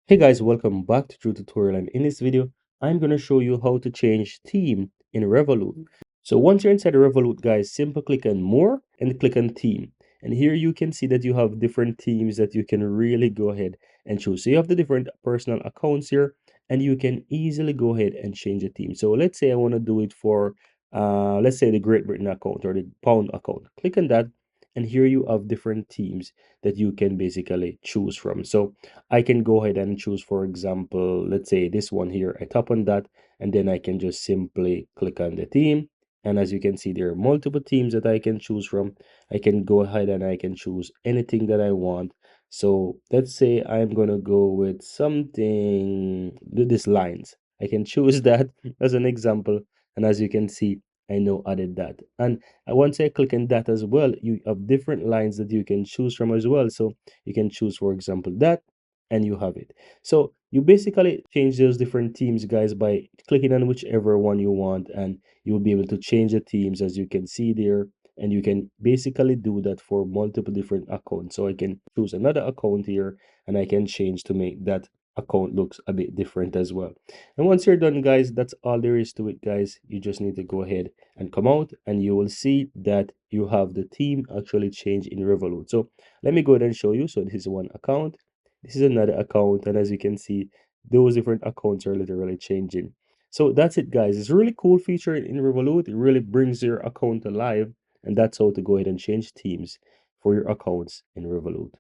Hey guys, welcome back to True Tutorial, and in this video, I'm going to show you how to change theme in Revolut. So once you're inside Revolut, guys, simply click on More and click on Theme. And here you can see that you have different themes that you can really go ahead and choose. So you have the different personal accounts here, and you can easily go ahead and change a theme. So let's say I want to do it for, let's say the Great Britain account or the Pound account. Click on that, and here you have different themes that you can basically choose from. So I can go ahead and choose, for example, let's say this one here. I tap on that and then I can just simply click on the theme. And as you can see, there are multiple themes that I can choose from. I can go ahead and I can choose anything that I want. So let's say I'm going to go with something, this lines. I can choose that as an example. And as you can see, I now added that. And once I click on that as well, you have different lines that you can choose from as well. So you can choose, for example, that, and you have it. So you basically change those different themes, guys, by clicking on whichever one you want, and you'll be able to change the themes as you can see there. And you can basically do that for multiple different accounts. So I can choose another account here and I can change to make that account looks a bit different as well. And once you're done, guys, that's all there is to it, guys. You just need to go ahead and come out and you will see that you have the theme actually change in Revolut. So let me go ahead and show you. So this is one account, this is another account, and as you can see, those different accounts are literally changing. So that's it, guys. It's a really cool feature in Revolut. It really brings your account alive, and that's how to go ahead and change themes for your accounts in Revolut.